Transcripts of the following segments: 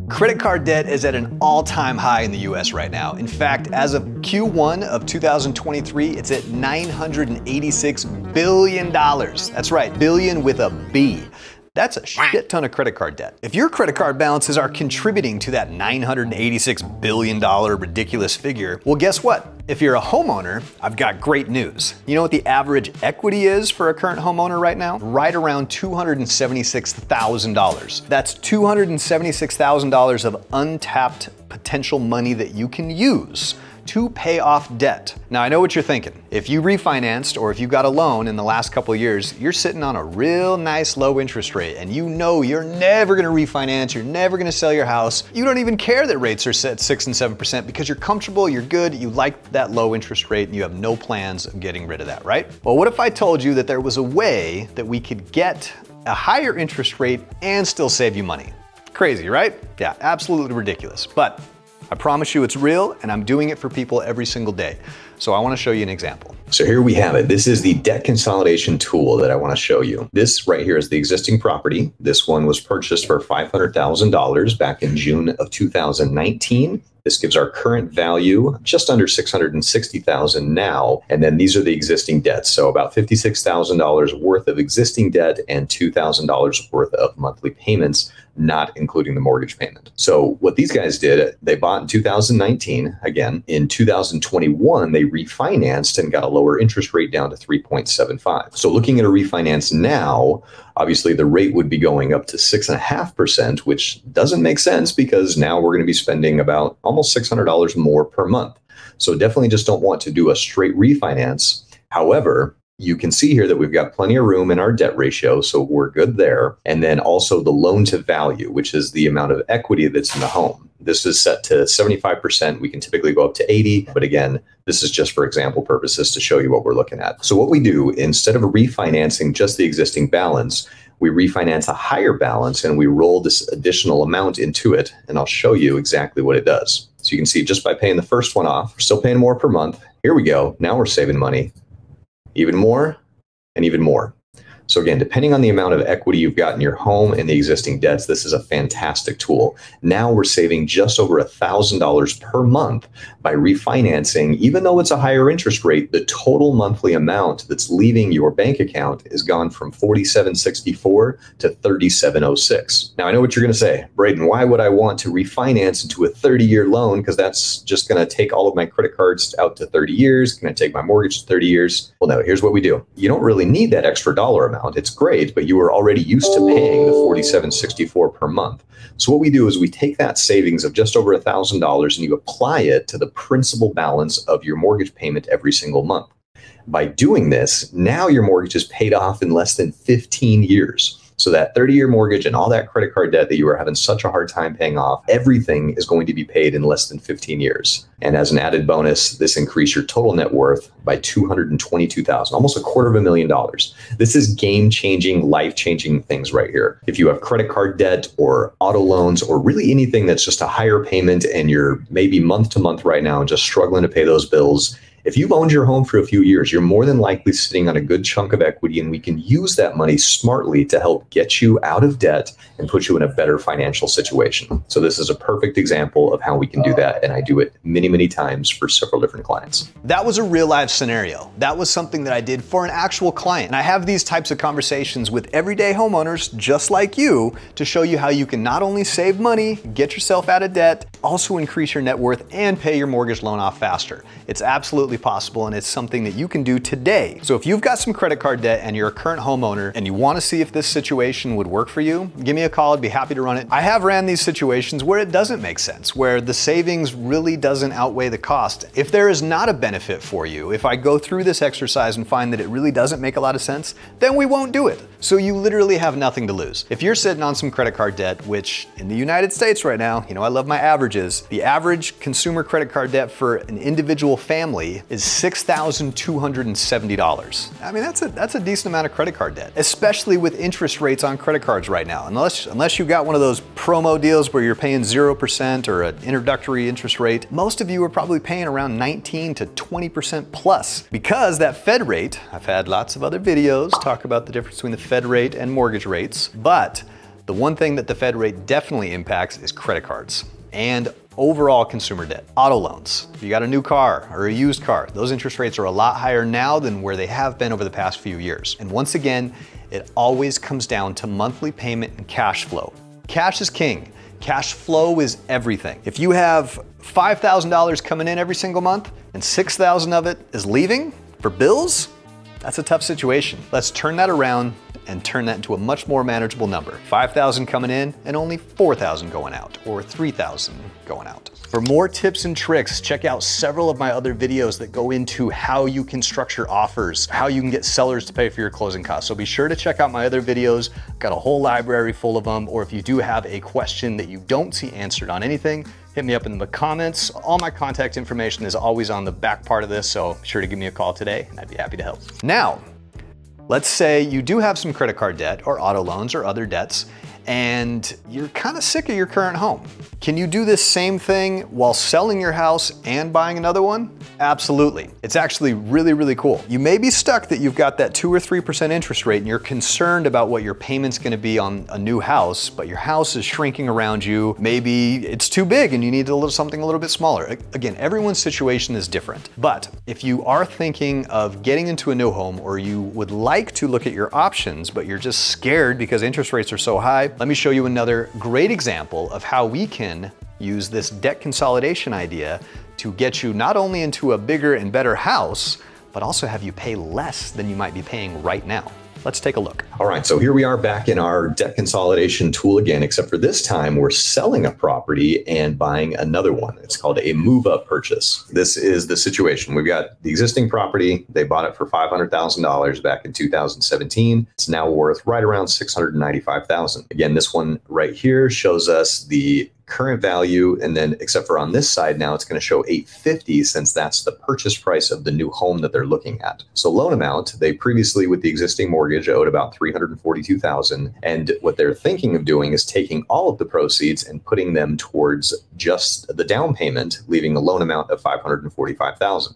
Credit card debt is at an all-time high in the US right now. In fact, as of Q1 of 2023, it's at $986 billion. That's right, billion with a B. That's a shit ton of credit card debt. If your credit card balances are contributing to that $986 billion ridiculous figure, well, guess what? If you're a homeowner, I've got great news. You know what the average equity is for a current homeowner right now? Right around $276,000. That's $276,000 of untapped potential money that you can use to pay off debt. Now, I know what you're thinking. If you refinanced or if you got a loan in the last couple of years, you're sitting on a real nice low interest rate and you know you're never gonna refinance, you're never gonna sell your house. You don't even care that rates are set 6 and 7% because you're comfortable, you're good, you like that low interest rate and you have no plans of getting rid of that, right? Well, what if I told you that there was a way that we could get a higher interest rate and still save you money? Crazy, right? Yeah, absolutely ridiculous. But I promise you it's real, and I'm doing it for people every single day. So I want to show you an example. So here we have it. This is the debt consolidation tool that I want to show you. This right here is the existing property. This one was purchased for $500,000 back in June of 2019. This gives our current value just under $660,000 now. And then these are the existing debts. So about $56,000 worth of existing debt and $2,000 worth of monthly payments, not including the mortgage payment. So what these guys did, they bought in 2019. Again, in 2021, they refinanced and got a lower interest rate down to 3.75. So looking at a refinance now, obviously the rate would be going up to 6.5%, which doesn't make sense because now we're going to be spending about almost $600 more per month. So definitely just don't want to do a straight refinance. However, you can see here that we've got plenty of room in our debt ratio, so we're good there. And then also the loan to value, which is the amount of equity that's in the home. This is set to 75%. We can typically go up to 80, but again, this is just for example purposes to show you what we're looking at. So what we do, instead of refinancing just the existing balance, we refinance a higher balance and we roll this additional amount into it. And I'll show you exactly what it does. So you can see just by paying the first one off, we're still paying more per month. Here we go. Now we're saving money. Even more and even more. So again, depending on the amount of equity you've got in your home and the existing debts, this is a fantastic tool. Now we're saving just over $1,000 per month by refinancing. Even though it's a higher interest rate, the total monthly amount that's leaving your bank account is gone from $47.64 to $37.06. Now I know what you're going to say, Braden, why would I want to refinance into a 30-year loan? Because that's just going to take all of my credit cards out to 30 years. It's going to take my mortgage to 30 years. Well, no, here's what we do. You don't really need that extra dollar amount. It's great, but you were already used to paying the $47.64 per month. So what we do is we take that savings of just over $1,000 and you apply it to the principal balance of your mortgage payment every single month. By doing this, now your mortgage is paid off in less than 15 years. So that 30-year mortgage and all that credit card debt that you were having such a hard time paying off, everything is going to be paid in less than 15 years. And as an added bonus, this increased your total net worth by $222,000, almost $250,000. This is game-changing, life-changing things right here. If you have credit card debt or auto loans or really anything that's just a higher payment and you're maybe month to month right now and just struggling to pay those bills, if you've owned your home for a few years, you're more than likely sitting on a good chunk of equity, and we can use that money smartly to help get you out of debt and put you in a better financial situation. So this is a perfect example of how we can do that, and I do it many, many times for several different clients. That was a real life scenario. That was something that I did for an actual client. And I have these types of conversations with everyday homeowners just like you to show you how you can not only save money, get yourself out of debt, also increase your net worth and pay your mortgage loan off faster. It's absolutely possible, and it's something that you can do today. So if you've got some credit card debt and you're a current homeowner and you want to see if this situation would work for you, give me a call. I'd be happy to run it. I have ran these situations where it doesn't make sense, where the savings really doesn't outweigh the cost. If there is not a benefit for you, if I go through this exercise and find that it really doesn't make a lot of sense, then we won't do it. So you literally have nothing to lose. If you're sitting on some credit card debt, which in the United States right now, you know, I love my averages. The average consumer credit card debt for an individual family is $6,270. I mean, that's a decent amount of credit card debt, especially with interest rates on credit cards right now. Unless you got one of those promo deals where you're paying 0% or an introductory interest rate, most of you are probably paying around 19 to 20% plus. Because that Fed rate, I've had lots of other videos talk about the difference between the Fed rate and mortgage rates, but The one thing that the Fed rate definitely impacts is credit cards and overall consumer debt. Auto loans. If you got a new car or a used car, those interest rates are a lot higher now than where they have been over the past few years. And once again, it always comes down to monthly payment and cash flow. Cash is king. Cash flow is everything. If you have $5,000 coming in every single month and $6,000 of it is leaving for bills, that's a tough situation. Let's turn that around and turn that into a much more manageable number. $5,000 coming in and only $4,000 going out, or $3,000 going out. For more tips and tricks, check out several of my other videos that go into how you can structure offers, how you can get sellers to pay for your closing costs. So be sure to check out my other videos. Got a whole library full of them. Or if you do have a question that you don't see answered on anything, hit me up in the comments. All my contact information is always on the back part of this, so be sure to give me a call today and I'd be happy to help. Now, let's say you do have some credit card debt or auto loans or other debts, and you're kind of sick of your current home. Can you do this same thing while selling your house and buying another one? Absolutely. It's actually really, really cool. You may be stuck that you've got that 2 or 3% interest rate and you're concerned about what your payment's gonna be on a new house, but your house is shrinking around you. Maybe it's too big and you need something a little bit smaller. Again, everyone's situation is different. But if you are thinking of getting into a new home, or you would like to look at your options, but you're just scared because interest rates are so high, let me show you another great example of how we can use this debt consolidation idea to get you not only into a bigger and better house, but also have you pay less than you might be paying right now. Let's take a look. All right, so here we are back in our debt consolidation tool again, except for this time we're selling a property and buying another one. It's called a move-up purchase. This is the situation. We've got the existing property. They bought it for $500,000 back in 2017. It's now worth right around $695,000. Again, this one right here shows us the current value, and then except for on this side now, it's going to show $850 since that's the purchase price of the new home that they're looking at. So loan amount, they previously with the existing mortgage owed about $342,000, and what they're thinking of doing is taking all of the proceeds and putting them towards just the down payment, leaving a loan amount of $545,000.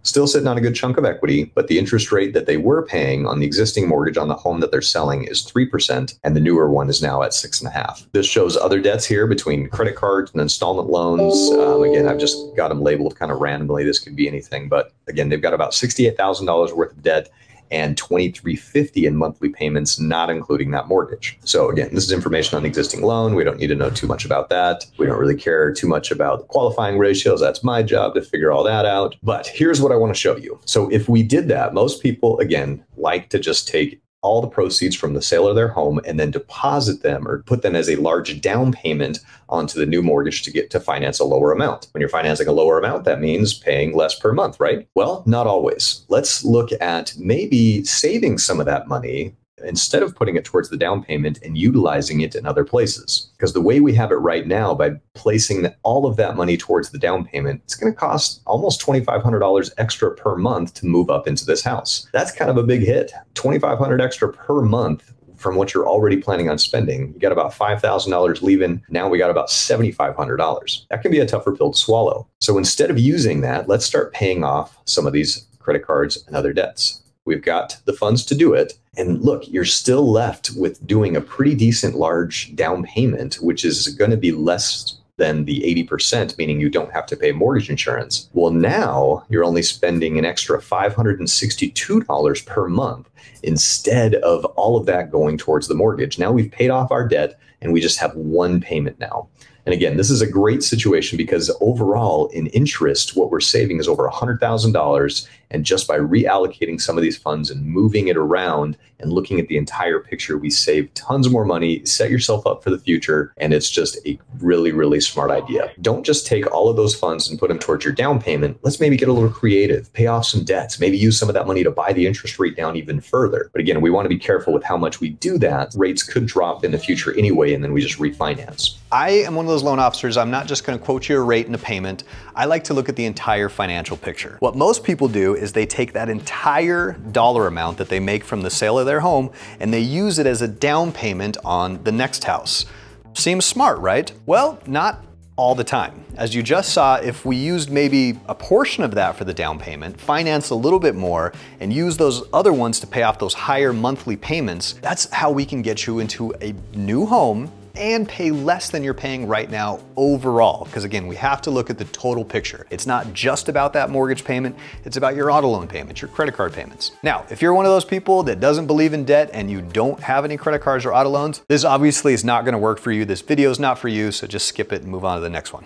Still sitting on a good chunk of equity, but the interest rate that they were paying on the existing mortgage on the home that they're selling is 3%, and the newer one is now at 6.5%. This shows other debts here between credit cards and installment loans. Again, I've just got them labeled kind of randomly. This could be anything, but again, they've got about $68,000 worth of debt and $2,350 in monthly payments, not including that mortgage. So again, this is information on the existing loan. We don't need to know too much about that. We don't really care too much about the qualifying ratios. That's my job to figure all that out. But here's what I want to show you. So if we did that, most people, again, like to just take all the proceeds from the sale of their home and then deposit them or put them as a large down payment onto the new mortgage to get to finance a lower amount. When you're financing a lower amount, that means paying less per month, right? Well, not always. Let's look at maybe saving some of that money instead of putting it towards the down payment and utilizing it in other places. Because the way we have it right now, by placing all of that money towards the down payment, it's going to cost almost $2,500 extra per month to move up into this house. That's kind of a big hit. $2,500 extra per month from what you're already planning on spending. You got about $5,000 leaving. Now we got about $7,500. That can be a tougher pill to swallow. So instead of using that, let's start paying off some of these credit cards and other debts. We've got the funds to do it. And look, you're still left with doing a pretty decent large down payment, which is going to be less than the 80%, meaning you don't have to pay mortgage insurance. Well, now you're only spending an extra $562 per month instead of all of that going towards the mortgage. Now we've paid off our debt and we just have one payment now. And again, this is a great situation because overall in interest, what we're saving is over $100,000. And just by reallocating some of these funds and moving it around and looking at the entire picture, we save tons more money, set yourself up for the future. And it's just a really, really smart idea. Don't just take all of those funds and put them towards your down payment. Let's maybe get a little creative, pay off some debts, maybe use some of that money to buy the interest rate down even further. But again, we want to be careful with how much we do that. Rates could drop in the future anyway, and then we just refinance. I am one of those loan officers. I'm not just going to quote you a rate and a payment. I like to look at the entire financial picture. What most people do is they take that entire dollar amount that they make from the sale of their home and they use it as a down payment on the next house. Seems smart, right? Well, not all the time. As you just saw, if we used maybe a portion of that for the down payment, finance a little bit more, and use those other ones to pay off those higher monthly payments, that's how we can get you into a new home and pay less than you're paying right now overall. Because again, we have to look at the total picture. It's not just about that mortgage payment, it's about your auto loan payments, your credit card payments. Now, if you're one of those people that doesn't believe in debt and you don't have any credit cards or auto loans, this obviously is not gonna work for you. This video is not for you, so just skip it and move on to the next one.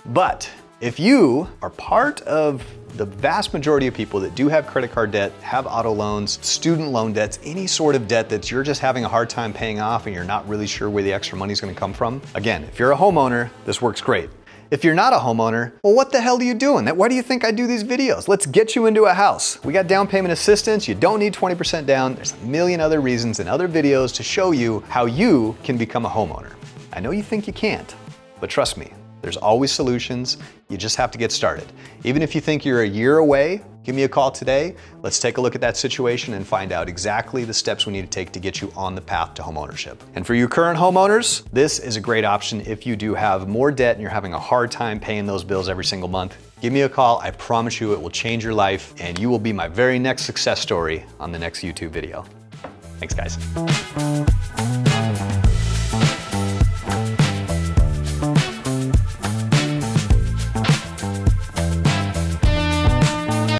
But if you are part of the vast majority of people that do have credit card debt, have auto loans, student loan debts, any sort of debt that you're just having a hard time paying off and you're not really sure where the extra money is going to come from, again, if you're a homeowner, this works great. If you're not a homeowner, well, what the hell are you doing? Why do you think I do these videos? Let's get you into a house. We got down payment assistance. You don't need 20% down. There's a million other reasons and other videos to show you how you can become a homeowner. I know you think you can't, but trust me, there's always solutions. You just have to get started. Even if you think you're a year away, give me a call today. Let's take a look at that situation and find out exactly the steps we need to take to get you on the path to homeownership. And for you current homeowners, this is a great option if you do have more debt and you're having a hard time paying those bills every single month. Give me a call. I promise you it will change your life and you will be my very next success story on the next YouTube video. Thanks, guys.